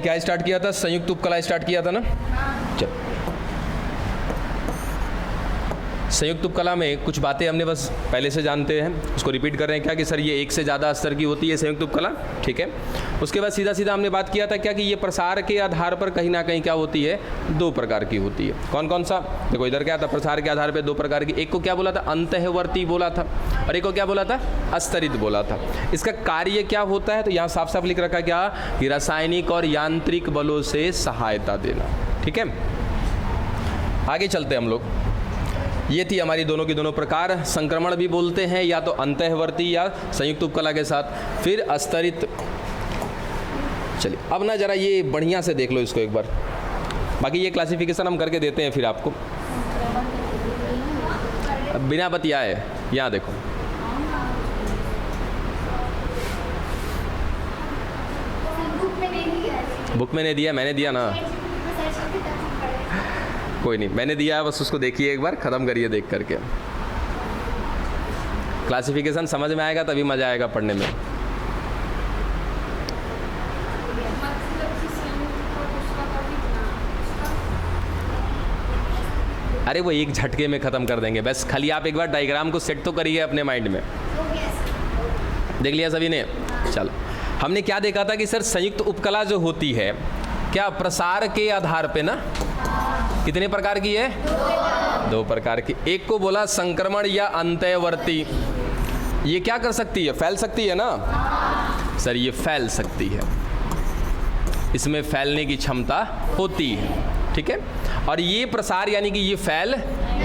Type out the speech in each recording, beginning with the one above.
क्या स्टार्ट किया था? संयुक्त उपकला स्टार्ट किया था ना। चल, संयुक्त उपकला में कुछ बातें हमने बस पहले से जानते हैं, उसको रिपीट कर रहे हैं क्या कि सर ये एक से ज़्यादा स्तर की होती है संयुक्त उपकला, ठीक है। उसके बाद सीधा सीधा हमने बात किया था क्या कि ये प्रसार के आधार पर कहीं ना कहीं क्या होती है, दो प्रकार की होती है। कौन कौन सा? देखो इधर क्या था, प्रसार के आधार पर दो प्रकार की। एक को क्या बोला था? अंतःवर्ती बोला था, और एक को क्या बोला था? अस्तरित बोला था। इसका कार्य क्या होता है? तो यहाँ साफ साफ लिख रखा क्या कि रासायनिक और यांत्रिक बलों से सहायता देना, ठीक है। आगे चलते हम लोग। ये थी हमारी दोनों की दोनों प्रकार। संक्रमण भी बोलते हैं या तो अंतःवर्ती या संयुक्त उपकला के साथ, फिर अस्तरित। चलिए अब ना जरा ये बढ़िया से देख लो इसको एक बार, बाकी ये क्लासिफिकेशन हम करके देते हैं फिर आपको। बिना बतियाए यहाँ देखो, बुक में नहीं दिया, मैंने दिया ना, कोई नहीं, मैंने दिया है, बस उसको देखिए एक बार, ख़त्म करिए देख करके। क्लासिफिकेशन समझ में आएगा तभी मज़ा आएगा पढ़ने में। अरे वो एक झटके में ख़त्म कर देंगे, बस खाली आप एक बार डायग्राम को सेट तो करिए अपने माइंड में। देख लिया सभी ने? चलो, हमने क्या देखा था कि सर संयुक्त उपकला जो होती है क्या प्रसार के आधार पे ना, कितने प्रकार की है? दो प्रकार की। एक को बोला संक्रमण या अंतःवर्ती। ये क्या कर सकती है? फैल सकती है ना सर, ये फैल सकती है, इसमें फैलने की क्षमता होती है, ठीक है। और ये प्रसार यानी कि ये फैल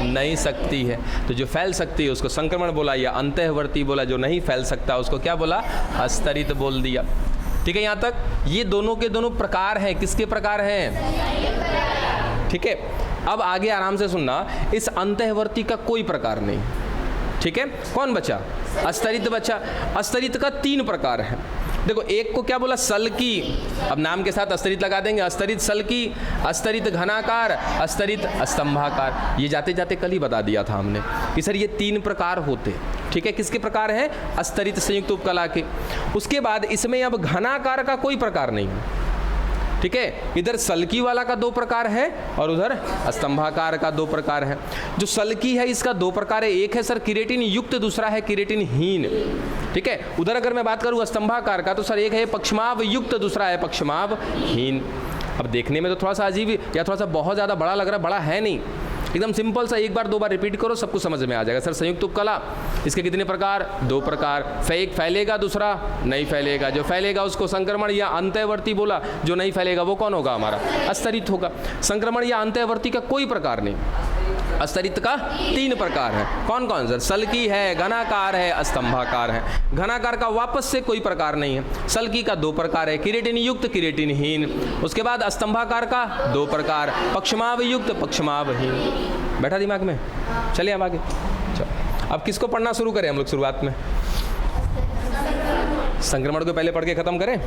नहीं सकती है। तो जो फैल सकती है उसको संक्रमण बोला, या अंतःवर्ती बोला। जो नहीं फैल सकता उसको क्या बोला? अस्तरित बोल दिया, ठीक है। यहाँ तक ये दोनों के दोनों प्रकार हैं। किसके प्रकार हैं? ठीक है। अब आगे आराम से सुनना, इस अंतःवर्ती का कोई प्रकार नहीं, ठीक है। कौन बचा? अस्तरित बचा। अस्तरित का तीन प्रकार है। देखो, एक को क्या बोला? सल्की। अब नाम के साथ अस्तरित लगा देंगे। अस्तरित सल्की, अस्तरित घनाकार, अस्तरित स्तंभाकार। ये जाते जाते कल ही बता दिया था हमने कि सर ये तीन प्रकार होते, ठीक है। किसके प्रकार हैं? अस्तरित संयुक्त उपकला के। उसके बाद इसमें अब घनाकार का कोई प्रकार नहीं है, ठीक है। इधर सल्की वाला का दो प्रकार है और उधर स्तंभाकार का दो प्रकार है। जो सल्की है इसका दो प्रकार है, एक है सर किरेटिन युक्त, दूसरा है किरेटिन हीन, ठीक है। उधर अगर मैं बात करूँ स्तंभाकार का तो सर एक है पक्षमाव युक्त, दूसरा है पक्षमाव हीन। अब देखने में तो थोड़ा सा अजीब या थोड़ा सा बहुत ज़्यादा बड़ा लग रहा है, बड़ा है नहीं, एकदम सिंपल सा। एक बार दो बार रिपीट करो, सबको समझ में आ जाएगा। सर संयुक्त उपकला, इसके कितने प्रकार? दो प्रकार। एक फैलेगा, दूसरा नहीं फैलेगा। जो फैलेगा उसको संक्रमण या अंतःवर्ती बोला, जो नहीं फैलेगा वो कौन होगा? हमारा अस्तरित होगा। संक्रमण या अंतःवर्ती का कोई प्रकार नहीं। अस्तरित का तीन प्रकार है। कौन कौन सर? सल्की है, घनाकार है, स्तंभाकार है। घनाकार का वापस से कोई प्रकार नहीं है। सल्की का दो प्रकार है, किरेटिन युक्त, किरेटिन हीन। उसके बाद स्तंभाकार का दो प्रकार, पक्षमाव युक्त, पक्षमाव हीन। बैठा दिमाग में? चलिए अब आगे। चलो, अब किसको पढ़ना शुरू करें हम लोग? शुरुआत में संक्रमण को पहले पढ़ के खत्म करें,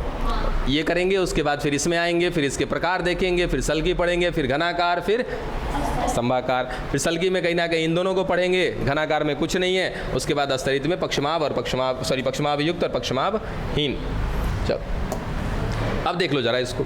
ये करेंगे। उसके बाद फिर इसमें आएंगे, फिर इसके प्रकार देखेंगे, फिर सल्की पढ़ेंगे, फिर घनाकार, फिर स्तंभाकार, फिर सल्की में कहीं ना कहीं इन दोनों को पढ़ेंगे, घनाकार में कुछ नहीं है। उसके बाद अस्तरित में पक्षमाव और पक्षमाव युक्त और पक्षमाव हीन। चलो अब देख लो जरा इसको।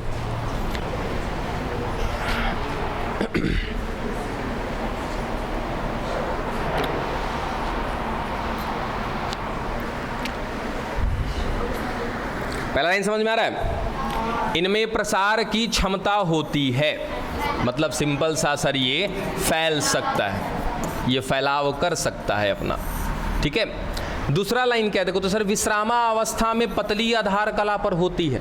पहला लाइन समझ में आ रहा है? इनमें प्रसार की क्षमता होती है, मतलब सिंपल सा सर ये फैल सकता है, ये फैलाव कर सकता है अपना, ठीक है। दूसरा लाइन क्या है? देखो तो सर विश्रामा अवस्था में पतली आधार कला पर होती है,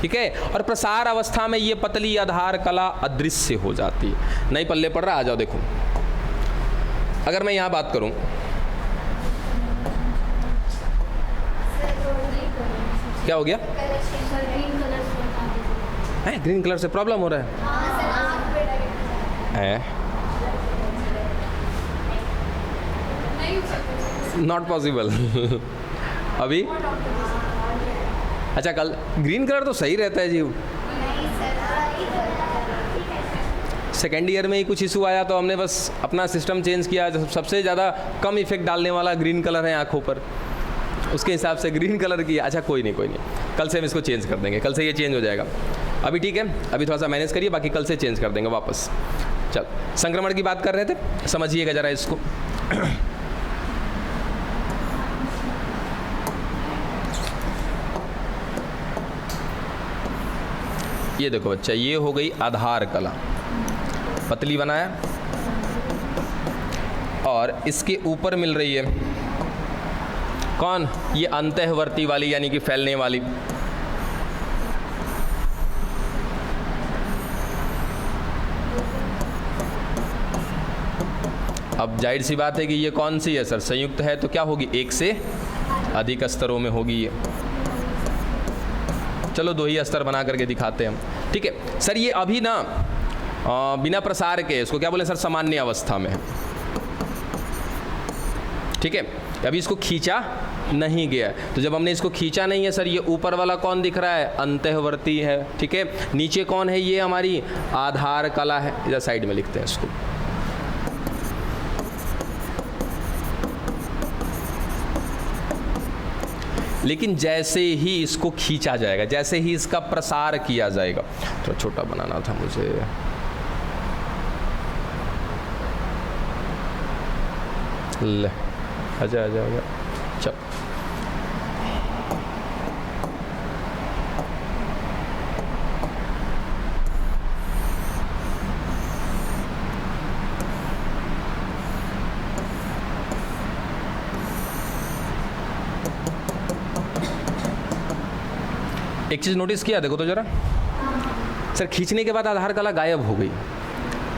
ठीक है। और प्रसार अवस्था में ये पतली आधार कला अदृश्य हो जाती है। नहीं पल्ले पड़ रहा? आ जाओ देखो। अगर मैं यहाँ बात करूँ, क्या हो गया? ग्रीन कलर से प्रॉब्लम हो रहा है? Not possible. अभी अच्छा, कल ग्रीन कलर तो सही रहता है जी। सेकेंड ईयर में ही कुछ इशू आया तो हमने बस अपना सिस्टम चेंज किया। सबसे ज़्यादा कम इफेक्ट डालने वाला ग्रीन कलर है आँखों पर, उसके हिसाब से ग्रीन कलर की। अच्छा कोई नहीं, कल से हम इसको चेंज कर देंगे, कल से ये चेंज हो जाएगा। अभी ठीक है, अभी थोड़ा सा मैनेज करिए, बाकी कल से चेंज कर देंगे वापस। चल, संक्रमण की बात कर रहे थे, समझिएगा जरा इसको। ये देखो बच्चा, ये हो गई आधार कला, पतली बनाया और इसके ऊपर मिल रही है कौन, ये अंतःवर्ती वाली यानी कि फैलने वाली। अब जाहिर सी बात है कि ये कौन सी है सर, संयुक्त है, तो क्या होगी, एक से अधिक स्तरों में होगी ये। चलो 2 ही स्तर बना करके दिखाते हैं हम, ठीक है सर। ये अभी ना बिना प्रसार के, इसको क्या बोले सर, सामान्य अवस्था में है, ठीक है। अभी इसको खींचा नहीं गया, तो जब हमने इसको खींचा नहीं है सर, ये ऊपर वाला कौन दिख रहा है, अंतःवर्ती है, ठीक है। नीचे कौन है, ये हमारी आधार कला है, इधर साइड में लिखते हैं इसको। लेकिन जैसे ही इसको खींचा जाएगा, जैसे ही इसका प्रसार किया जाएगा, तो छोटा बनाना था मुझे, ले आजा आजा आजा, चल। एक चीज़ नोटिस किया, देखो तो जरा सर, खींचने के बाद आधार कला गायब हो गई,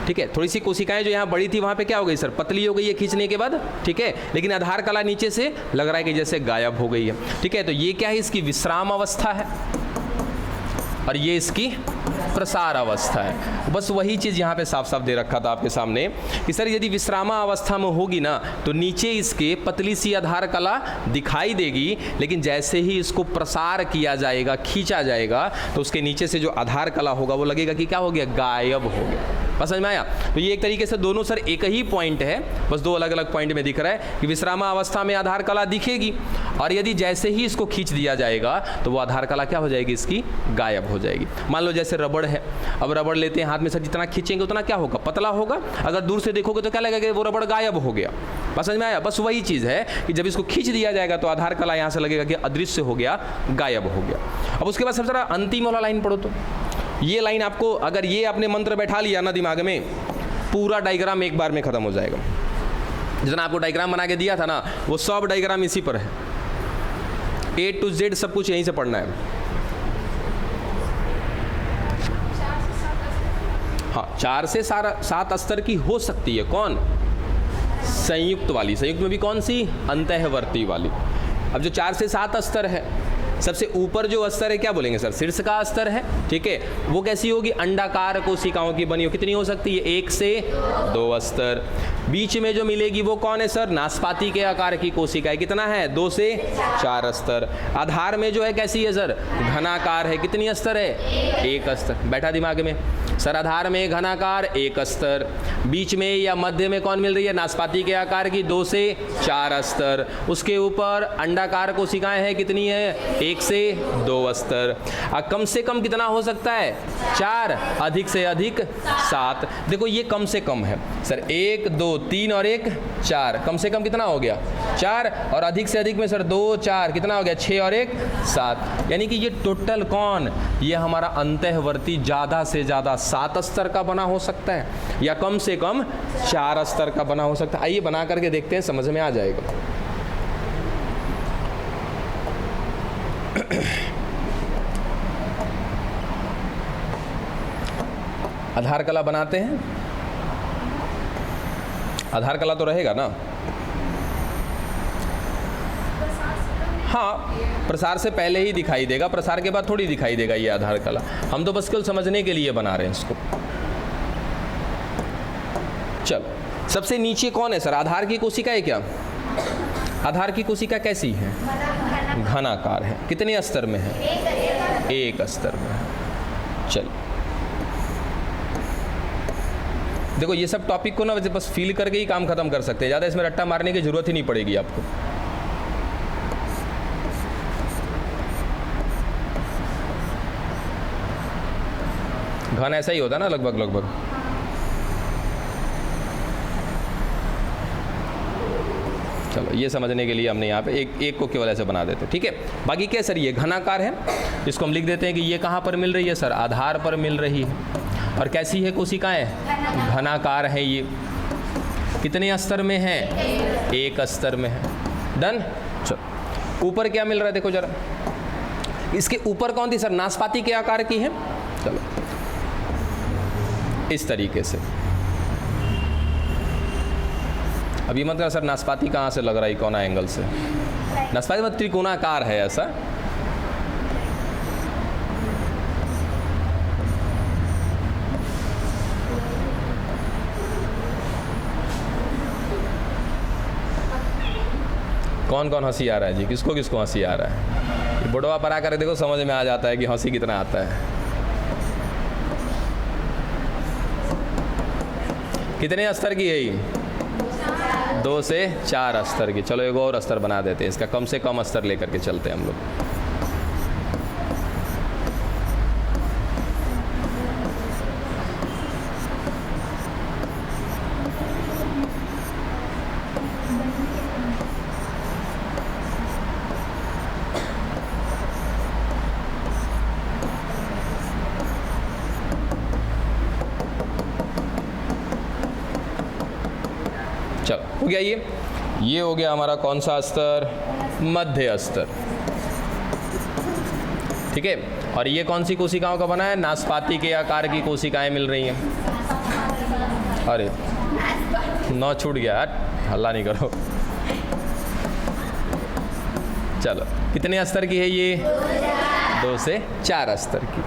ठीक है। थोड़ी सी कोशिकाएं जो यहाँ बड़ी थी वहाँ पे क्या हो गई सर, पतली हो गई है खींचने के बाद, ठीक है। लेकिन आधार कला नीचे से लग रहा है कि जैसे गायब हो गई है, ठीक है। तो ये क्या है, इसकी विश्राम अवस्था है और ये इसकी प्रसार अवस्था है। बस वही चीज़ यहाँ पे साफ साफ दे रखा था आपके सामने कि सर यदि विश्रामा अवस्था में होगी ना, तो नीचे इसके पतली सी आधार कला दिखाई देगी, लेकिन जैसे ही इसको प्रसार किया जाएगा, खींचा जाएगा, तो उसके नीचे से जो आधार कला होगा वो लगेगा कि क्या हो गया, गायब हो गया। बस समझ में आया। तो ये एक तरीके से दोनों सर एक ही पॉइंट है, बस 2 अलग अलग पॉइंट में दिख रहा है कि विश्रामा अवस्था में आधार कला दिखेगी और यदि जैसे ही इसको खींच दिया जाएगा तो वो आधार कला क्या हो जाएगी, इसकी गायब हो जाएगी। मान लो जैसे रबड़ है, अब रबड़ लेते हैं हाथ में सर, जितना खींचेंगे उतना क्या होगा, पतला होगा। अगर दूर से देखोगे तो क्या लगेगा, वो रबड़ गायब हो गया। बस समझ में आया। बस वही चीज़ है कि जब इसको खींच दिया जाएगा तो आधार कला यहाँ से लगेगा कि अदृश्य हो गया, गायब हो गया। अब उसके बाद सबसे जरा अंतिम वाला लाइन पढ़ो। तो ये लाइन आपको, अगर ये आपने मंत्र बैठा लिया ना दिमाग में, पूरा डायग्राम एक बार में खत्म हो जाएगा। जितना आपको डायग्राम बना के दिया था ना, वो सब डायग्राम इसी पर है, A to Z सब कुछ यहीं से पढ़ना है। हाँ, 4 से 7 स्तर की हो सकती है। कौन, संयुक्त वाली। संयुक्त में भी कौन सी, अंतःवर्ती वाली। अब जो 4 से 7 स्तर है, सबसे ऊपर जो स्तर है क्या बोलेंगे सर, शीर्ष का स्तर है, ठीक है। वो कैसी होगी, अंडाकार कोशिकाओं की बनी हो। कितनी हो सकती है, 1 से 2 स्तर। बीच में जो मिलेगी वो कौन है सर, नाशपाती के आकार की कोशिका है। कितना है, 2 से 4 स्तर। आधार में जो है कैसी है सर, घनाकार है। कितनी स्तर है, 1 स्तर। बैठा दिमाग में सर, आधार में घनाकार 1 स्तर, बीच में या मध्य में कौन मिल रही है, नाशपाती के आकार की 2 से 4 स्तर। उसके ऊपर अंडाकार कोशिकाएं हैं, कितनी है, 1 से 2 स्तर। कम से कम कितना हो सकता है, 4, अधिक से अधिक 7। देखो ये कम से कम है सर, 1 2 3 और 1 4। कम से कम कितना हो गया, 4, और अधिक से अधिक में सर 2 4 कितना हो गया, 6 और 1 7। यानी कि ये टोटल कौन, ये हमारा अंतःवर्ती ज़्यादा से ज़्यादा 7 स्तर का बना हो सकता है, या कम से कम 4 स्तर का बना हो सकता है। आइए बना करके देखते हैं, समझ में आ जाएगा। आधार कला बनाते हैं। आधार कला तो रहेगा ना, हाँ, प्रसार से पहले ही दिखाई देगा, प्रसार के बाद थोड़ी दिखाई देगा ये आधार कला। हम तो बस केवल समझने के लिए बना रहे हैं इसको। चलो, सबसे नीचे कौन है सर, आधार की कोशिका है क्या। आधार की कोशिका कैसी है, घनाकार है। कितने स्तर में है, 1 स्तर में है। चलो देखो, ये सब टॉपिक को ना वैसे बस फील करके ही काम खत्म कर सकते हैं, ज़्यादा इसमें रट्टा मारने की जरूरत ही नहीं पड़ेगी आपको। घन ऐसा ही होता है ना लगभग लगभग। चलो ये समझने के लिए हमने यहाँ पे एक को केवल ऐसे बना देते, ठीक है। बाकी क्या सर, ये घनाकार है, इसको हम लिख देते हैं कि ये कहाँ पर मिल रही है सर, आधार पर मिल रही है। और कैसी है कोशिकाएं, घनाकार है। ये कितने स्तर में है, एक स्तर में है। डन। चलो ऊपर क्या मिल रहा है देखो जरा, इसके ऊपर कौन थी सर, नाशपाती के आकार की है। चलो इस तरीके से, अभी मत कर सर नाशपाती कहाँ से लग रहा है, कौन एंगल से, नाशपाती मतलब त्रिकोणाकार है ऐसा। कौन कौन हंसी आ रहा है जी, किसको किसको हंसी आ रहा है, ये बुढ़वा पर आकर देखो समझ में आ जाता है कि हंसी कितना आता है। कितने स्तर की है ये, 2 से 4 स्तर की। चलो एक और स्तर बना देते हैं, इसका कम से कम स्तर लेकर के चलते हैं हम लोग। चलो हो गया ये हो गया हमारा कौन सा स्तर, मध्य स्तर, ठीक है। और ये कौन सी कोशिकाओं का बना है, नाशपाती के आकार की कोशिकाएं मिल रही हैं। अरे नौ छूट गया, हल्ला नहीं करो। चलो कितने स्तर की है ये, 2 से 4 स्तर की।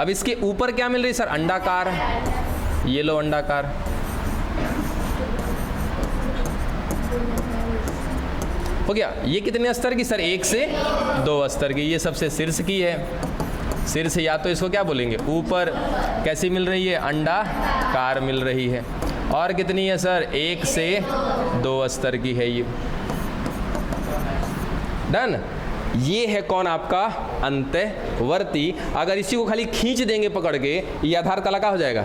अब इसके ऊपर क्या मिल रही है सर, अंडाकार, ये लो अंडाकार। हो गया। ये कितने स्तर की सर, 1 से 2 स्तर की। ये सबसे शीर्ष की है, शीर्ष या तो इसको क्या बोलेंगे ऊपर, कैसी मिल रही है, अंडाकार मिल रही है। और कितनी है सर, 1 से 2 स्तर की है ये। डन। ये है कौन आपका अंतःवर्ती। अगर इसी को खाली खींच देंगे पकड़ के, ये आधार कला का हो जाएगा,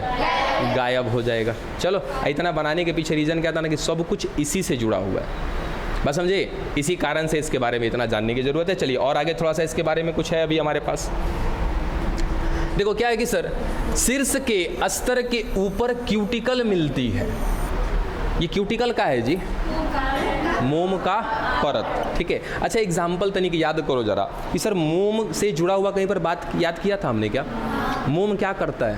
गायब हो जाएगा। चलो इतना बनाने के पीछे रीजन क्या था ना, कि सब कुछ इसी से जुड़ा हुआ है, बस समझे। इसी कारण से इसके बारे में इतना जानने की जरूरत है। चलिए और आगे थोड़ा सा इसके बारे में कुछ है अभी हमारे पास। देखो क्या है कि सर शीर्ष के स्तर के ऊपर क्यूटिकल मिलती है। ये क्यूटिकल का है जी, मोम का परत, ठीक है। अच्छा एग्जाम्पल तनिक याद करो जरा कि सर मोम से जुड़ा हुआ कहीं पर बात याद किया था हमने क्या। मोम क्या करता है,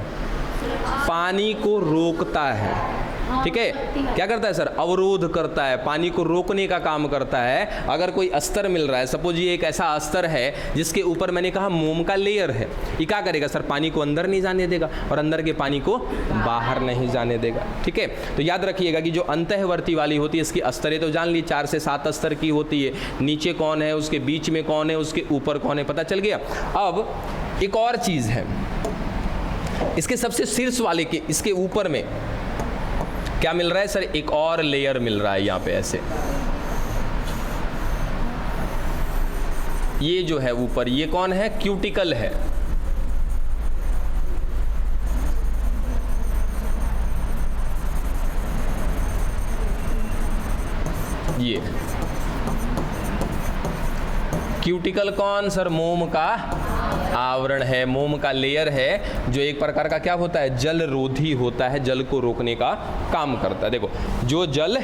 पानी को रोकता है, ठीक है। क्या करता है सर, अवरोध करता है, पानी को रोकने का काम करता है। अगर कोई अस्तर मिल रहा है, सपोज ये एक ऐसा अस्तर है जिसके ऊपर मैंने कहा मोम का लेयर है, ये क्या करेगा सर, पानी को अंदर नहीं जाने देगा और अंदर के पानी को बाहर नहीं जाने देगा, ठीक है। तो याद रखिएगा कि जो अंतःवर्ती वाली होती है, इसकी अस्तरें तो जान ली 4 से 7 स्तर की होती है। नीचे कौन है, उसके बीच में कौन है, उसके ऊपर कौन है, पता चल गया। अब एक और चीज़ है, इसके सबसे शीर्ष वाले के इसके ऊपर में क्या मिल रहा है सर, एक और लेयर मिल रहा है यहाँ पे ऐसे। ये जो है ऊपर, ये कौन है, क्यूटिकल है। ये क्यूटिकल कौन सर, मोम का आवरण है, मोम का लेयर है, जो एक प्रकार का क्या होता है, जल रोधी होता है, जल को रोकने का काम करता है। देखो जो जल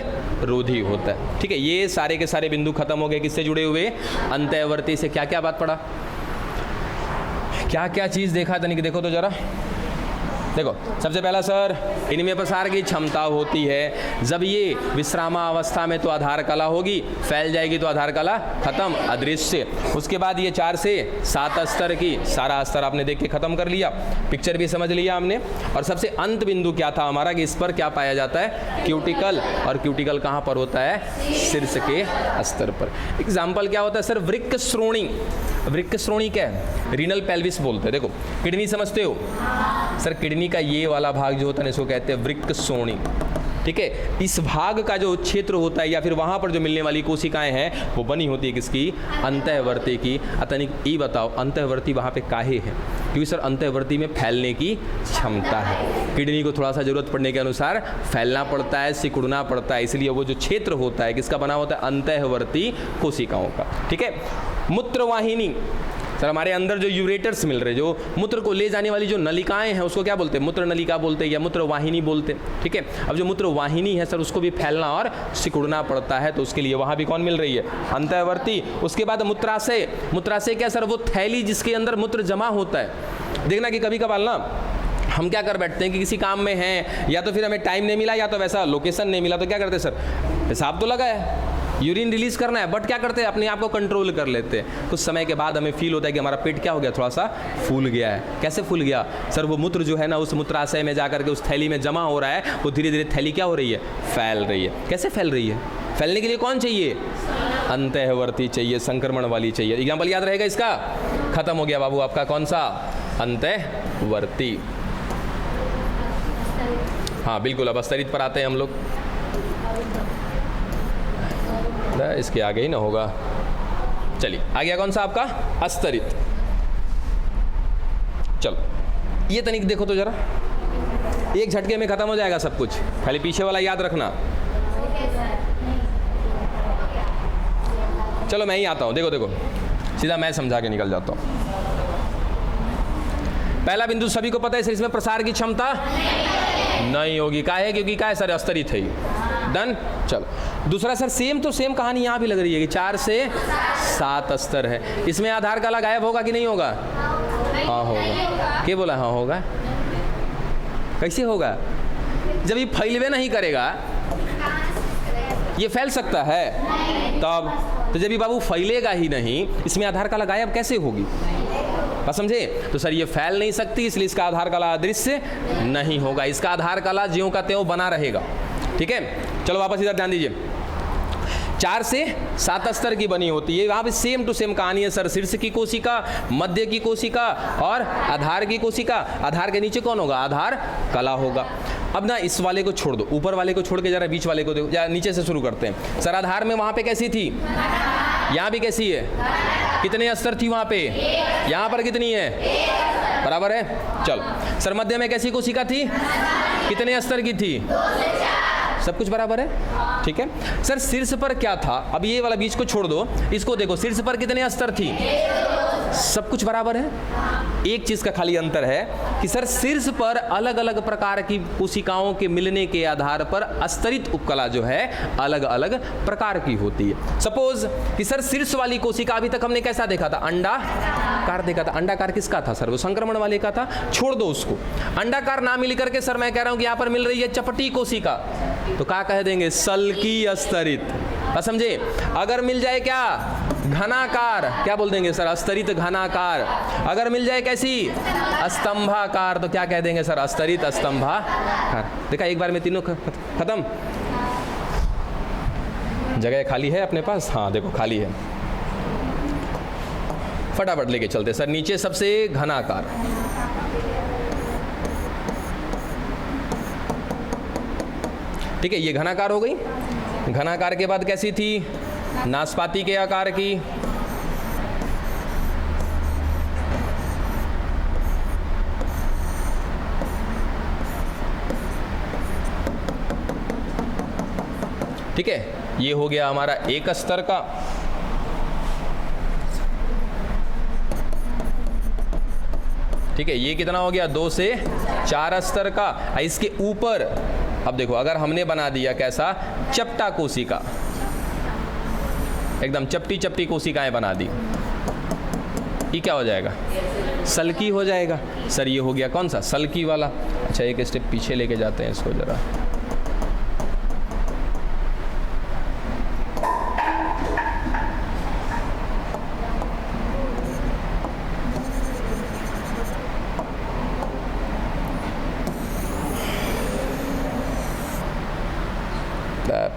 रोधी होता है, ठीक है। ये सारे के सारे बिंदु खत्म हो गए, किससे जुड़े हुए, अंतःवर्ती से। क्या क्या बात पड़ा, क्या क्या चीज देखा तनिक देखो तो जरा। देखो सबसे पहला सर, इनमें प्रसार की क्षमता होती है। जब ये विश्रामावस्था में तो आधार कला होगी, फैल जाएगी तो आधार कला खत्म, अदृश्य। उसके बाद ये 4 से 7 स्तर की, सारा स्तर आपने देख के खत्म कर लिया, पिक्चर भी समझ लिया हमने। और सबसे अंत बिंदु क्या था हमारा, कि इस पर क्या पाया जाता है, क्यूटिकल। और क्यूटिकल कहाँ पर होता है, शीर्ष के स्तर पर। एग्जाम्पल क्या होता है सर, वृक्क श्रोणी। वृक्क श्रोणी क्या है, रीनल पेल्विस बोलते हैं। देखो किडनी समझते हो सर, किडनी का ये वाला भाग जो होता है इसको कहते हैं वृक्क श्रोणी। ठीक है। इस भाग का जो क्षेत्र होता है या फिर वहाँ पर जो मिलने वाली कोशिकाएं हैं वो बनी होती है किसकी? अंतःवर्ती की। तनिक ये बताओ अंतःवर्ती वहाँ पे काहे है? क्योंकि सर अंतःवर्ती में फैलने की क्षमता है, किडनी को थोड़ा सा जरूरत पड़ने के अनुसार फैलना पड़ता है, सिकुड़ना पड़ता है, इसलिए वो जो क्षेत्र होता है किसका बना होता है? अंतःवर्ती कोशिकाओं का। ठीक है। मूत्रवाहिनी, सर हमारे अंदर जो यूरेटर्स मिल रहे, जो मूत्र को ले जाने वाली जो नलिकाएं हैं उसको क्या बोलते हैं? मूत्र नलिका बोलते हैं या मूत्र वाहिनी बोलते हैं। ठीक है। अब जो मूत्र वाहिनी है सर उसको भी फैलना और सिकुड़ना पड़ता है, तो उसके लिए वहाँ भी कौन मिल रही है? अंतःवर्ती। उसके बाद मूत्राशय। मूत्राशय क्या सर? वो थैली जिसके अंदर मूत्र जमा होता है। देखना कि कभी कभार ना हम क्या कर बैठते हैं कि किसी काम में हैं या तो फिर हमें टाइम नहीं मिला या तो वैसा लोकेशन नहीं मिला, तो क्या करते हैं सर? पेशाब तो लगा है, यूरिन रिलीज करना है, बट क्या करते हैं? अपने आप को कंट्रोल कर लेते हैं। कुछ समय के बाद हमें फील होता है कि हमारा पेट क्या हो गया? थोड़ा सा फूल गया है। कैसे फूल गया सर? वो मूत्र जो है ना उस मूत्राशय में जाकर के उस थैली में जमा हो रहा है, वो धीरे धीरे थैली क्या हो रही है? फैल रही है। कैसे फैल रही है? फैलने के लिए कौन चाहिए? अंतःवर्ती चाहिए, संक्रमण वाली चाहिए। एग्जाम्पल याद रहेगा इसका? खत्म हो गया बाबू आपका कौन सा? अंतःवर्ती। हाँ बिल्कुल। अब स्तरित पर आते हैं हम लोग। इसके आगे ही ना होगा। चलिए आ गया कौन सा आपका? अस्तरित। चलो ये तनिक देखो तो जरा, एक झटके में खत्म हो जाएगा सब कुछ, खाली पीछे वाला याद रखना। चलो मैं ही आता हूं। देखो देखो सीधा मैं समझा के निकल जाता हूं। पहला बिंदु सभी को पता है सर, इसमें प्रसार की क्षमता नहीं होगी। काहे? क्योंकि क्या है सर? अस्तरित है। डन। चलो दूसरा सर, सेम तो सेम कहानी यहाँ भी लग रही है कि 4 से 7 स्तर है। इसमें आधार काला गायब होगा कि नहीं होगा? हाँ होगा। क्या बोला? हाँ होगा। कैसे होगा? जब ये फैलवे नहीं करेगा, ये फैल सकता है तब। तो जब ये बाबू फैलेगा ही नहीं, इसमें आधार काला गायब कैसे होगी? बात समझे? तो सर ये फैल नहीं सकती, इसलिए इसका आधार काला अदृश्य नहीं होगा। इसका आधार काला ज्यों का त्यों बना रहेगा। ठीक है। चलो वापस इधर ध्यान दीजिए। 4 से 7 स्तर की बनी होती है। वहाँ पे सेम टू सेम कहानी है सर। शीर्ष की कोशिका, मध्य की कोशिका और आधार की कोशिका। आधार के नीचे कौन होगा? आधार कला होगा। अब ना इस वाले को छोड़ दो, ऊपर वाले को छोड़ के जरा बीच वाले को देखो, या नीचे से शुरू करते हैं। सर आधार में वहाँ पे कैसी थी? यहाँ भी कैसी है? कितने स्तर थी वहाँ पे? यहाँ पर कितनी है? बराबर है। चलो सर मध्य में कैसी कोशिका थी? कितने स्तर की थी? सब कुछ बराबर है। ठीक है। सर शीर्ष पर क्या था? अब ये वाला बीच को छोड़ दो, इसको देखो, शीर्ष पर कितने स्तर थी? सब कुछ बराबर है। एक चीज का खाली अंतर है कि सर शीर्ष पर अलग अलग प्रकार की कोशिकाओं के मिलने के आधार पर अस्तरित उपकला जो है अलग अलग प्रकार की होती है। सपोज कि सर शीर्ष वाली कोशिका अभी तक हमने कैसा देखा था? अंडाकार देखा था। अंडाकार किसका था सर? वो संक्रमण वाले का था। छोड़ दो उसको। अंडाकार ना मिल करके सर मैं कह रहा हूं कि यहां पर मिल रही है चपटी कोशिका, तो क्या कह देंगे? सल्की अस्तरित। समझे? अगर मिल जाए क्या? घनाकार, क्या बोल देंगे सर? अस्तरित घनाकार। अगर मिल जाए कैसी? स्तंभाकार, तो क्या कह देंगे सर? अस्तरित स्तंभाकार। देखा एक बार में तीनों खत्म। जगह खाली है अपने पास? हाँ देखो खाली है, फटाफट लेके चलते सर। नीचे सबसे घनाकार, ठीक है, ये घनाकार हो गई। घनाकार के बाद कैसी थी? नाशपाती के आकार की। ठीक है, ये हो गया हमारा एक स्तर का। ठीक है, ये कितना हो गया? 2 से 4 स्तर का। इसके ऊपर अब देखो, अगर हमने बना दिया कैसा? चपटा कोशिका, एकदम चपटी चपटी कोशिकाएं बना दी, ये क्या हो जाएगा? सल्की हो जाएगा। सर ये हो गया कौन सा? सल्की वाला। अच्छा एक स्टेप पीछे लेके जाते हैं इसको जरा।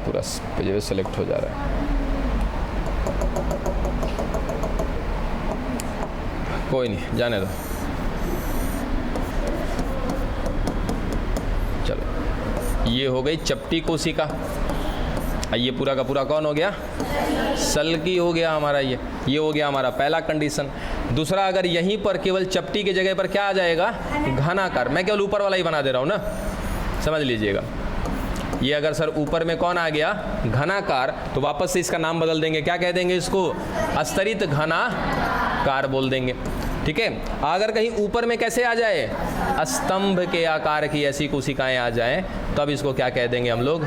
पूरा पेज सेलेक्ट हो जा रहा है। कोई नहीं, जाने दो। चलो ये हो गई चपटी कोशिका। ये पूरा का पूरा कौन हो गया? सल्की हो गया हमारा। ये हो गया हमारा पहला कंडीशन। दूसरा, अगर यहीं पर केवल चपटी की जगह पर क्या आ जाएगा? घनाकार। मैं केवल ऊपर वाला ही बना दे रहा हूँ ना, समझ लीजिएगा। ये अगर सर ऊपर में कौन आ गया? घनाकार, तो वापस से इसका नाम बदल देंगे। क्या कह देंगे इसको? अस्तरित घनाकार बोल देंगे। ठीक है। अगर कहीं ऊपर में कैसे आ जाए? स्तंभ के आकार की ऐसी कोशिकाएं आ जाएं, तब इसको क्या कह देंगे हम लोग?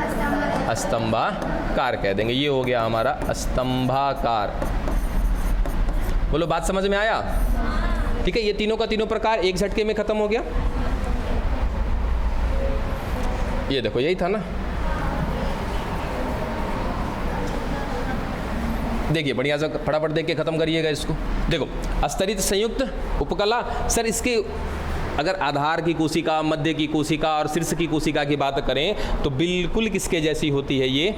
स्तंभाकार कह देंगे। ये हो गया हमारा स्तंभाकार। बोलो, बात समझ में आया? ठीक है। ये तीनों का तीनों प्रकार एक झटके में खत्म हो गया। ये देखो, यही था ना। देखिए बढ़िया से फटाफट देख के खत्म करिएगा इसको। देखो, अस्तरित संयुक्त उपकला। सर इसके अगर आधार की कोशिका, मध्य की कोशिका और शीर्ष की कोशिका की बात करें तो बिल्कुल किसके जैसी होती है? ये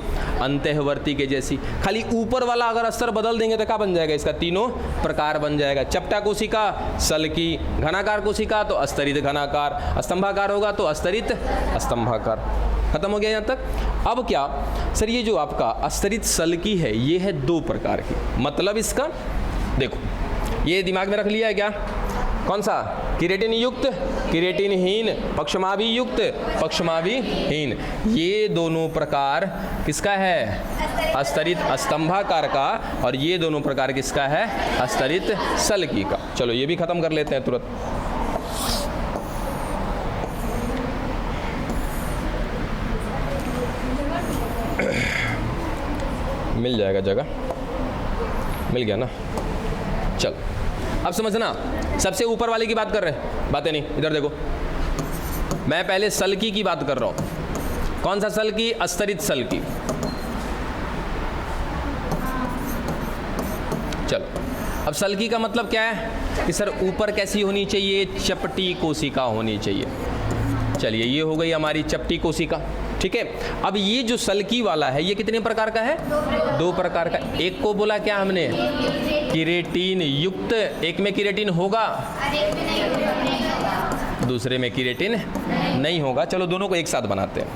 अंतःवर्ती के जैसी। खाली ऊपर वाला अगर अस्तर बदल देंगे तो क्या बन जाएगा? इसका तीनों प्रकार बन जाएगा। चपटा कोशिका सल्की, घनाकार कोशिका तो अस्तरित घनाकार, स्तंभाकार होगा तो अस्तरित स्तंभाकार। खत्म हो गया यहाँ तक। अब क्या सर, ये जो आपका अस्तरित सल्की है ये है 2 प्रकार की। मतलब इसका देखो, ये दिमाग में रख लिया है क्या? कौन सा? किरेटिन युक्त, किरेटिनहीन, पक्षमाभी युक्त, पक्षमाभीहीन। ये दोनों प्रकार किसका है? अस्तरित स्तंभाकार का। और ये दोनों प्रकार किसका है? अस्तरित सल्की का। चलो ये भी खत्म कर लेते हैं तुरंत। मिल जाएगा जगह, मिल गया ना। चल अब समझना, सबसे ऊपर वाले की बात कर रहे हैं, बातें नहीं। इधर देखो, मैं पहले सल्की की बात कर रहा हूं। कौन सा सल्की? अस्तरित सल्की। चलो, अब सल्की का मतलब क्या है कि सर ऊपर कैसी होनी चाहिए? चपटी कोशिका होनी चाहिए। चलिए, ये हो गई हमारी चपटी कोशिका। ठीक है। अब ये जो सल्की वाला है ये कितने प्रकार का है? 2 प्रकार का। एक को बोला क्या हमने? किरेटिन युक्त। एक में किरेटिन होगा, दूसरे में किरेटिन नहीं होगा। चलो दोनों को एक साथ बनाते हैं।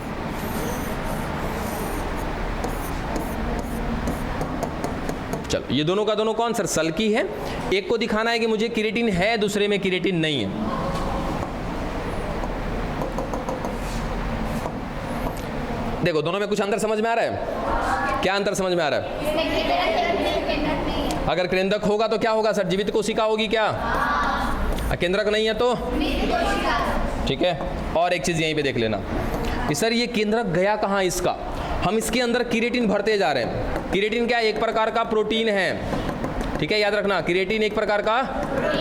चलो, ये दोनों का दोनों कौन सर? सल्की है। एक को दिखाना है कि मुझे किरेटिन है, दूसरे में किरेटिन नहीं है। देखो, दोनों में कुछ अंतर समझ में आ रहा है? क्या अंतर समझ में आ रहा है? अगर केंद्रक होगा तो क्या होगा सर? जीवित कोशिका होगी क्या? केंद्रक नहीं है तो? ठीक है। और एक चीज यहीं पे देख लेना कि सर ये केंद्रक गया कहाँ इसका? हम इसके अंदर किरेटिन भरते जा रहे हैं। किरेटिन क्या? एक प्रकार का प्रोटीन है। ठीक है, याद रखना, किरेटिन एक प्रकार का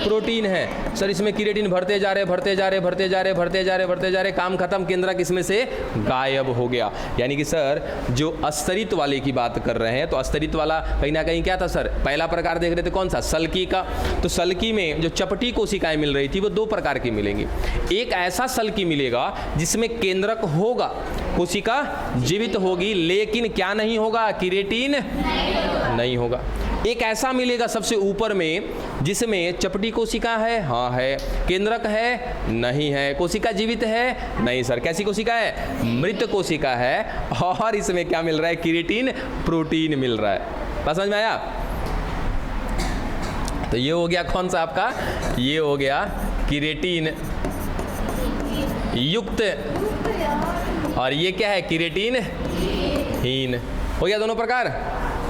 प्रोटीन है। सर इसमें किरेटिन भरते जा रहे, भरते जा रहे, भरते जा रहे, भरते जा रहे, भरते जा रहे, काम खत्म, केंद्रक इसमें से गायब हो गया। यानी कि सर जो अस्तरित वाले की बात कर रहे हैं तो अस्तरित वाला कहीं ना कहीं क्या था सर? पहला प्रकार देख रहे थे कौन सा? सल्की का। तो सल्की में जो चपटी कोशिकाएं मिल रही थी वो 2 प्रकार की मिलेंगी। एक ऐसा सल्की मिलेगा जिसमें केंद्रक होगा, कोशिका जीवित होगी, लेकिन क्या नहीं होगा? किरेटिन नहीं होगा। एक ऐसा मिलेगा सबसे ऊपर में जिसमें चपटी कोशिका है, हाँ है, केंद्रक है, नहीं है, कोशिका जीवित है, नहीं सर। कैसी कोशिका है? मृत कोशिका है। और इसमें क्या मिल रहा है? किरेटिन प्रोटीन मिल रहा है। बात समझ में आया? तो ये हो गया कौन सा आपका? ये हो गया किरेटिन युक्त। और ये क्या है? किरेटिन हीन। हो गया दोनों प्रकार।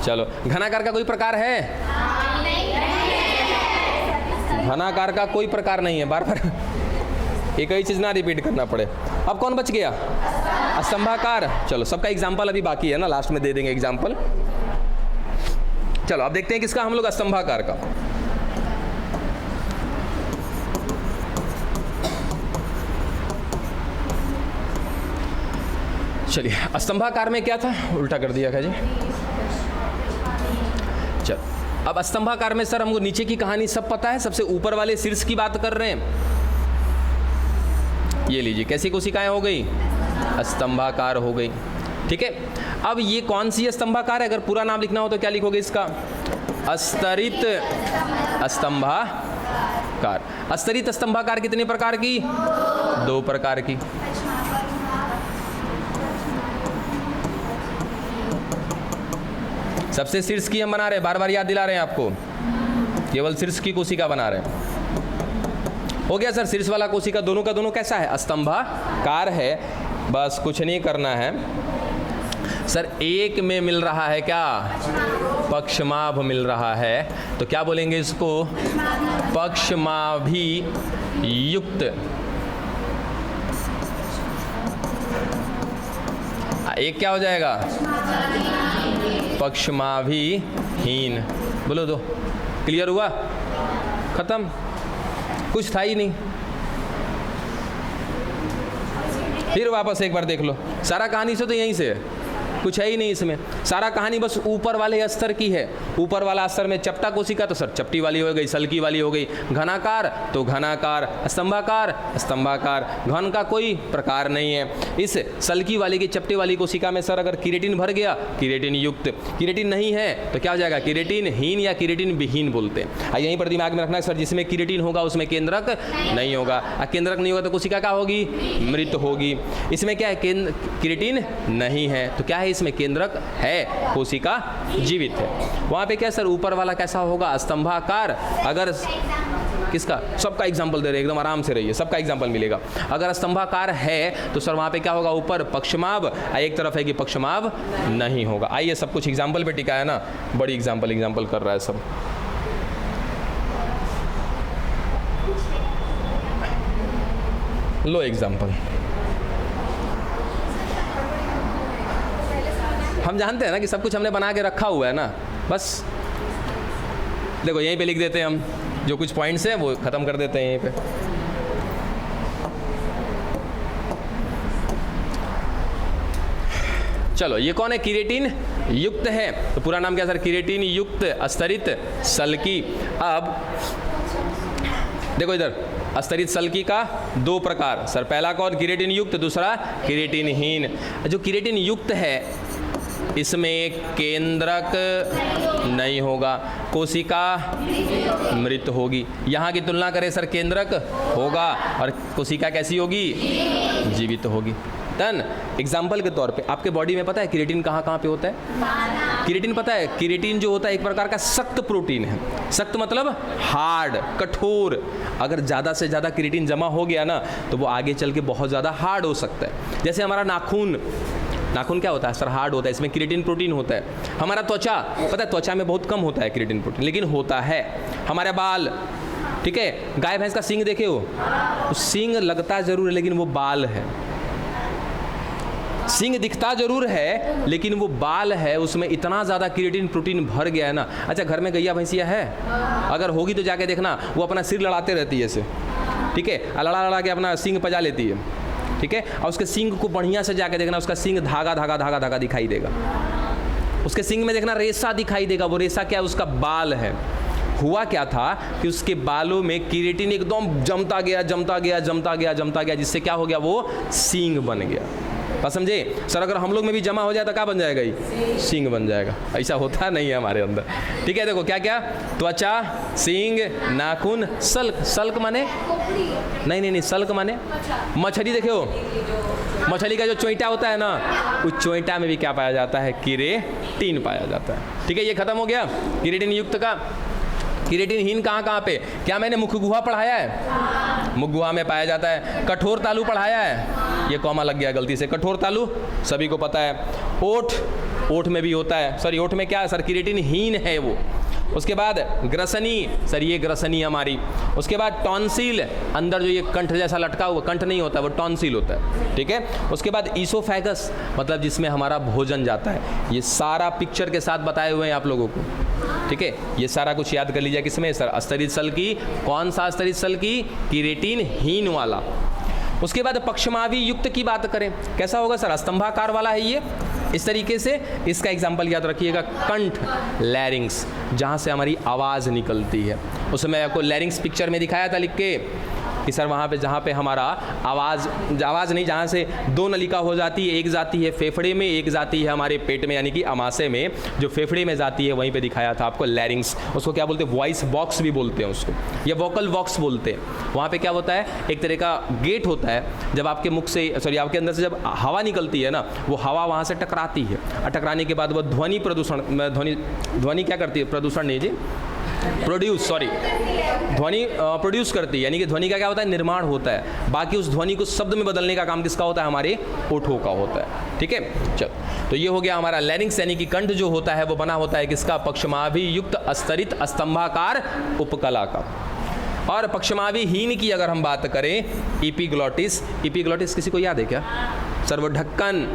चलो, घनाकार का कोई प्रकार है? घनाकार का कोई प्रकार नहीं है। बार बार एक ही चीज ना रिपीट करना पड़े। अब कौन बच गया? स्तंभाकार। चलो, सबका एग्जाम्पल अभी बाकी है ना, लास्ट में दे देंगे एग्जाम्पल। चलो अब देखते हैं किसका हम लोग? स्तंभाकार का। चलिए, स्तंभाकार में क्या था? उल्टा कर दिया क्या जी? चल, अब स्तंभाकार में सर हमको नीचे की कहानी सब पता है, सबसे ऊपर वाले शीर्ष की बात कर रहे हैं। ये लीजिए, कैसी कोशिकाएं हो गई? स्तंभाकार हो गई। ठीक है। अब ये कौन सी स्तंभाकार है? अगर पूरा नाम लिखना हो तो क्या लिखोगे इसका? अस्तरित स्तंभाकार। अस्तरित स्तंभाकार कितने प्रकार की? 2 प्रकार की। सबसे शीर्ष की हम बना रहे हैं, बार बार याद दिला रहे हैं आपको, केवल शीर्ष की कोशिका बना रहे हैं। हो गया सर, शीर्ष वाला कोशिका दोनों का दोनों कैसा है, स्तंभाकार है। बस कुछ नहीं करना है सर, एक में मिल रहा है क्या, पक्षमाभ मिल रहा है, तो क्या बोलेंगे इसको, पक्षमाभी युक्त। एक क्या हो जाएगा, पक्षमाभिहीन। बोलो दो, क्लियर हुआ, खत्म, कुछ था ही नहीं। फिर वापस एक बार देख लो, सारा कहानी से तो यहीं से है, कुछ है ही नहीं इसमें, सारा कहानी बस ऊपर वाले स्तर की है। ऊपर वाला स्तर में चपटा कोशिका तो सर चपटी वाली हो गई, सल्की वाली हो गई, घनाकार तो घनाकार, स्तंभाकार स्तंभाकार, घन का कोई प्रकार नहीं है। इस सल्की वाली की चपटी वाली कोशिका में सर अगर किरेटिन भर गया, किरेटिन युक्त, किरेटिन नहीं है तो क्या हो जाएगा, किरेटिनहीन या किरेटिन विहीन बोलते हैं। यहीं पर दिमाग में रखना है सर, जिसमें किरेटिन होगा उसमें केंद्रक नहीं होगा, केंद्रक नहीं होगा तो कोशिका क्या होगी, मृत होगी। इसमें क्या है, किरेटिन नहीं है तो क्या है, इसमें केंद्रक है, कोशिका जीवित है। वहां पे क्या सर, ऊपर वाला कैसा होगा, स्तंभाकार। अगर किसका, सबका एग्जांपल दे रहे हैं, एकदम आराम से रहिए, सबका एग्जांपल मिलेगा। अगर स्तंभाकार है तो सर वहां पे क्या होगा, ऊपर पक्षमाभ, एक तरफ है कि पक्षमाभ नहीं होगा। आइए, सब कुछ एग्जांपल पे टिका है ना, बड़ी एग्जांपल कर रहा है सब। लो एग्जांपल, हम जानते हैं ना कि सब कुछ हमने बना के रखा हुआ है ना, बस देखो यहीं पे लिख देते हैं हम, जो कुछ पॉइंट्स हैं वो खत्म कर देते हैं यहीं पे। चलो, ये कौन है, किरेटिन युक्त है, तो पूरा नाम क्या सर, किरेटिन युक्त स्तरित सल्की। अब देखो इधर, स्तरित सल्की का दो प्रकार सर, पहला कौन, किरेटिन युक्त, दूसरा किरेटिनहीन। जो किरेटिन युक्त है इसमें केंद्रक नहीं होगा, कोशिका मृत होगी। यहाँ की तुलना करें सर, केंद्रक होगा और कोशिका कैसी होगी, जीवित होगी। डन। एग्जाम्पल के तौर पे आपके बॉडी में पता है किरेटिन कहाँ कहाँ पे होता है, किरेटिन पता है, किरेटिन जो होता है एक प्रकार का सख्त प्रोटीन है। सख्त मतलब हार्ड, कठोर। अगर ज़्यादा से ज़्यादा किरेटिन जमा हो गया ना तो वो आगे चल के बहुत ज़्यादा हार्ड हो सकता है। जैसे हमारा नाखून, नाखून क्या होता है सर, हार्ड होता है, इसमें किरेटिन प्रोटीन होता है। हमारा त्वचा, पता है त्वचा में बहुत कम होता है किरेटिन प्रोटीन, लेकिन होता है। हमारे बाल, ठीक है, गाय भैंस का सींग देखे हो, सींग लगता जरूर है लेकिन वो बाल है। सींग दिखता जरूर है लेकिन वो बाल है, उसमें इतना ज़्यादा किरेटिन प्रोटीन भर गया है ना। अच्छा, घर में गैया भैंसिया है, अगर होगी तो जाके देखना, वो अपना सिर लड़ाते रहती है ऐसे, ठीक है, लड़ा लड़ा के अपना सींग पजा लेती है, ठीक है, और उसके सींग को बढ़िया से जाके देखना, उसका सींग धागा धागा धागा धागा दिखाई देगा। उसके सींग में देखना रेशा दिखाई देगा, वो रेशा क्या है, उसका बाल है। हुआ क्या था कि उसके बालों में किरेटिन एकदम जमता गया जमता गया जमता गया जमता गया, जिससे क्या हो गया, वो सींग बन गया। बात समझे सर, अगर हम लोग में भी जमा हो जाए तो क्या बन जाएगा, ये सींग बन जाएगा। ऐसा होता नहीं है हमारे अंदर, ठीक है। देखो क्या क्या, त्वचा, सींग, नाखून, सल्क। सल्क माने नहीं, सल्क माने मछली। देखो मछली का जो चोइटा होता है ना, उस चोइटा में भी क्या पाया जाता है, किरेटिन पाया जाता है, ठीक है। ये खत्म हो गया किरेटिन युक्त का। किरेटिनहीन कहाँ कहाँ पे, क्या मैंने मुख गुहा पढ़ाया है, मुख गुहा में पाया जाता है। कठोर तालु पढ़ाया है, ये कॉमा लग गया गलती से, कठोर तालु सभी को पता है। ओठ, ओठ में भी होता है सर, ओठ में क्या है सर, किरेटिनहीन है वो। उसके बाद ग्रसनी, सर ये ग्रसनी हमारी। उसके बाद टॉन्सिल, अंदर जो ये कंठ जैसा लटका हुआ, कंठ नहीं होता वो टॉन्सिल होता है, ठीक है। उसके बाद ईसोफेगस, मतलब जिसमें हमारा भोजन जाता है। ये सारा पिक्चर के साथ बताए हुए हैं आप लोगों को, ठीक है। ये सारा कुछ याद कर लीजिए, किसमें सर, स्तरित सल्की। कौन सा स्तरित सल्की, किरेटिनहीन वाला। उसके बाद पक्षमावी युक्त की बात करें, कैसा होगा सर, स्तंभाकार वाला है ये, इस तरीके से। इसका एग्जाम्पल याद रखिएगा, कंठ, लैरिंग्स, जहाँ से हमारी आवाज़ निकलती है। उसमें आपको लैरिंग्स पिक्चर में दिखाया था लिख के, कि सर वहाँ पे जहाँ पे हमारा आवाज़ नहीं, जहाँ से 2 नलिका हो जाती है, एक जाती है फेफड़े में, एक जाती है हमारे पेट में यानी कि अमाशय में। जो फेफड़े में जाती है वहीं पे दिखाया था आपको लैरिंग्स, उसको क्या बोलते हैं, वॉइस बॉक्स भी बोलते हैं उसको, या वोकल बॉक्स बोलते हैं। वहाँ पे क्या होता है, एक तरह का गेट होता है, जब आपके मुख से आपके अंदर से जब हवा निकलती है ना, वो हवा वहाँ से टकराती है, और टकराने के बाद वो ध्वनि प्रदूषण, ध्वनि क्या करती है, प्रदूषण नहीं जी, ध्वनि प्रोड्यूस करती है, यानी कि ध्वनि का क्या होता है, निर्माण होता है। बाकी उस ध्वनि को शब्द में बदलने का काम किसका होता है, हमारे ओठों का होता है। ठीक है, चल, तो ये हो गया हमारा लैरिंक्स, यानी कि कंठ जो होता है वो बना होता है किसका, पक्षमाभि युक्त अस्तरित स्तंभाकार उपकला का। और पक्षमाभि हीन की अगर हम बात करें, एपिग्लॉटिस किसी को याद है क्या सर, वो ढक्कन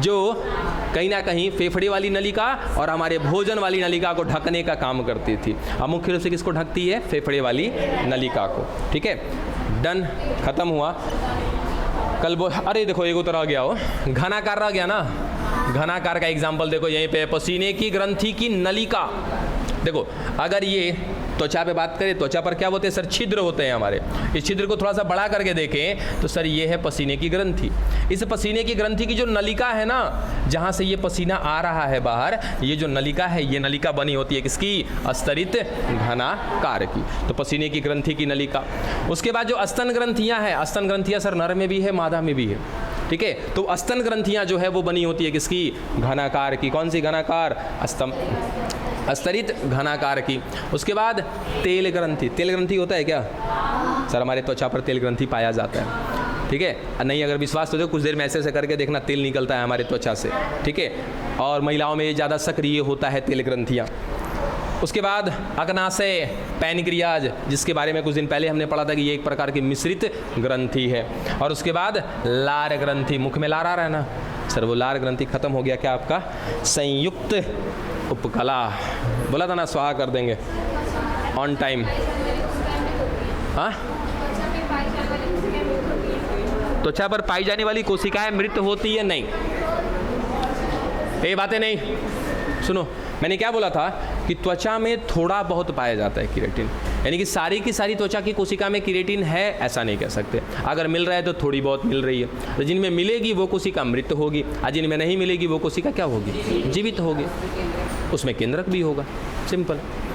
जो कहीं ना कहीं फेफड़े वाली नलिका और हमारे भोजन वाली नलिका को ढकने का काम करती थी। अब मुख्य रूप से किसको ढकती है, फेफड़े वाली नलिका को। ठीक है, डन, खत्म हुआ। कल अरे देखो एक उतर आ गया हो, घनाकार रह गया ना, घनाकार का एग्जाम्पल देखो यहीं पे, पसीने की ग्रंथि की नलिका। देखो अगर ये त्वचा पे बात करें, त्वचा पर क्या होते हैं सर, छिद्र होते हैं हमारे। इस छिद्र को थोड़ा सा बड़ा करके देखें तो सर ये है पसीने की ग्रंथि। इस पसीने की ग्रंथि की जो नलिका है ना, जहाँ से ये पसीना आ रहा है बाहर, ये जो नलिका है, ये नलिका बनी होती है किसकी, अस्तरित घनाकार की। तो पसीने की ग्रंथि की नलिका। उसके बाद जो स्तन ग्रंथियाँ हैं, स्तन ग्रंथियाँ सर नर में भी है, मादा में भी है। ठीक है, तो स्तन ग्रंथियाँ जो है वो बनी होती है किसकी, घनाकार की। कौन सी घनाकार, अस्तरित घनाकार की। उसके बाद तेल ग्रंथि, तेल ग्रंथि होता है क्या सर, हमारे त्वचा पर तेल ग्रंथि पाया जाता है। ठीक है, नहीं अगर विश्वास तो दो, कुछ देर में ऐसे करके देखना, तेल निकलता है हमारे त्वचा से। ठीक है, और महिलाओं में ये ज़्यादा सक्रिय होता है तेल ग्रंथियाँ। उसके बाद अग्नाशय पैनक्रियाज, जिसके बारे में कुछ दिन पहले हमने पढ़ा था कि ये एक प्रकार की मिश्रित ग्रंथि है। और उसके बाद लार ग्रंथि, मुख में लार आ रहा है ना सर, वो लार ग्रंथि खत्म हो गया क्या आपका, संयुक्त उपकला। बोला था ना स्वाहा कर देंगे ऑन टाइम। हाँ, त्वचा पर पाई जाने वाली कोशिकाएं मृत होती है, नहीं, ये बातें नहीं सुनो। मैंने क्या बोला था कि त्वचा में थोड़ा बहुत पाया जाता है केराटिन, यानी कि सारी की सारी त्वचा की कोशिका में केराटिन है ऐसा नहीं कह सकते। अगर मिल रहा है तो थोड़ी बहुत मिल रही है। तो जिनमें मिलेगी वो कोशिका मृत होगी, और जिनमें नहीं मिलेगी वो कोशिका क्या होगी, जीवित होगी। उसमें केंद्रक भी होगा, सिंपल।